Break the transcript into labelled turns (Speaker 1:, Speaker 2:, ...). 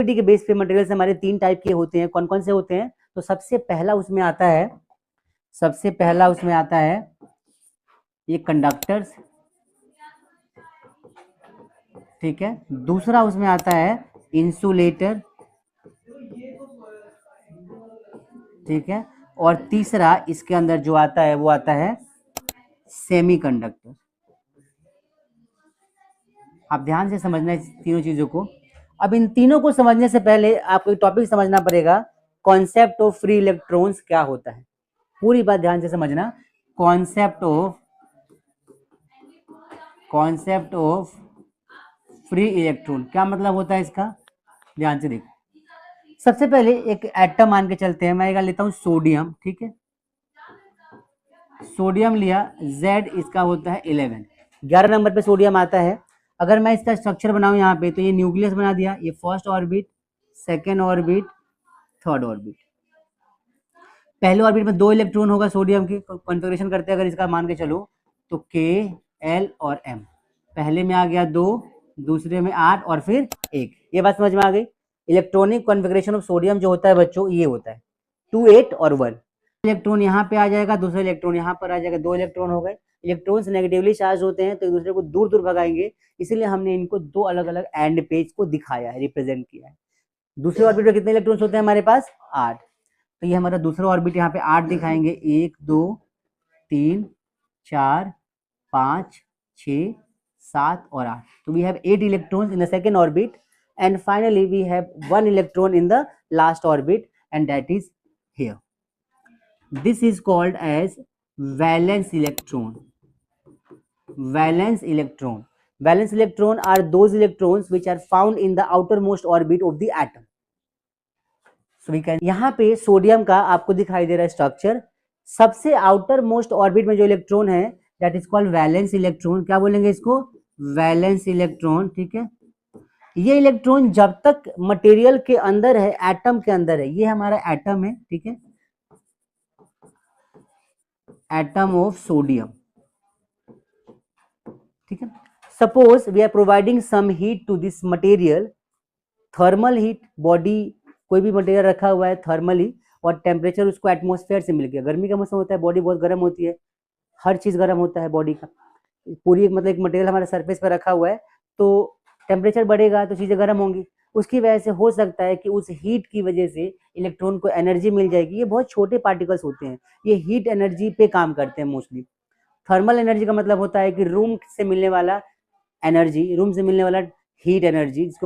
Speaker 1: के बेस पे मटेरियल्स हमारे 3 टाइप के होते हैं। कौन कौन से होते हैं? तो सबसे पहला उसमें आता है ये कंडक्टर्स, ठीक है। दूसरा उसमें आता है इंसुलेटर, ठीक है। और तीसरा इसके अंदर जो आता है वो आता है सेमीकंडक्टर। आप ध्यान से समझना इस तीनों चीजों को। अब इन तीनों को समझने से पहले आपको एक टॉपिक समझना पड़ेगा, कॉन्सेप्ट ऑफ फ्री इलेक्ट्रॉन्स क्या होता है। पूरी बात ध्यान से समझना। कॉन्सेप्ट ऑफ फ्री इलेक्ट्रॉन क्या मतलब होता है इसका, ध्यान से देखो। सबसे पहले एक एटम मान के चलते हैं, मैं एक लेता हूं सोडियम, ठीक है। सोडियम लिया, Z इसका होता है 11 नंबर पे सोडियम आता है। अगर मैं इसका स्ट्रक्चर बनाऊं यहाँ पे, तो ये न्यूक्लियस बना दिया, ये first orbit, second orbit, third orbit. पहले ऑर्बिट में 2 इलेक्ट्रॉन होगा सोडियम की, कॉन्फ़िगरेशन करते हैं अगर इसका मान के चलो तो K, L और M। पहले में आ गया 2, दूसरे में 8 और फिर 1। ये बात समझ में आ गई। इलेक्ट्रॉनिक कॉन्फ़िगरेशन ऑफ सोडियम जो होता है बच्चों, ये होता है 2, 8 और 1। इलेक्ट्रॉन यहाँ पे आ जाएगा, दूसरा इलेक्ट्रॉन यहाँ पर आ जाएगा, 2 इलेक्ट्रॉन हो गए। इलेक्ट्रॉन्स नेगेटिवली चार्ज होते हैं तो एक दूसरे को दूर दूर भगाएंगे, इसलिए हमने इनको 2 अलग अलग एंड पेज को दिखाया है, रिप्रेजेंट किया है। दूसरे ऑर्बिट में कितने इलेक्ट्रॉन्स होते हैं हमारे पास? 8। तो ये हमारा दूसरा ऑर्बिट यहाँ पे 8 दिखाएंगे, 1 2 3 4 5 6 7 और 8। तो we have 8 electrons in the second orbit and finally we have 1 electron in the last orbit and that is here. This is called as valence electron. Valence electron. Valence electron are those electrons which are found in the outermost orbit of the atom. So we can, यहाँ पे sodium का आपको दिखाई दे रहा है structure. सबसे outer most orbit में जो इलेक्ट्रॉन है that is called valence electron. क्या बोलेंगे इसको? वैलेंस इलेक्ट्रॉन, ठीक है। ये इलेक्ट्रॉन जब तक मटेरियल के अंदर है, एटम के अंदर है, ये हमारा एटम है, ठीक है, एटम ऑफ सोडियम, ठीक है। Suppose we are providing some heat to this material, thermal heat, body कोई भी मटेरियल रखा हुआ है थर्मली, और टेम्परेचर उसको एटमॉस्फेयर से मिल गया। गर्मी का मौसम होता है, बॉडी बहुत गर्म होती है, हर चीज गर्म होता है बॉडी का। पूरी मतलब एक मटेरियल हमारे सरफेस पर रखा हुआ है, तो टेम्परेचर बढ़ेगा तो चीजें गर्म होंगी। उसकी वजह से हो सकता है कि उस हीट की वजह से इलेक्ट्रॉन को एनर्जी मिल जाएगी। ये बहुत छोटे पार्टिकल्स होते हैं, ये हीट एनर्जी पे काम करते हैं मोस्टली। थर्मल एनर्जी का मतलब होता है कि रूम से मिलने वाला एनर्जी, रूम से मिलने वाला हीट एनर्जी, जिसको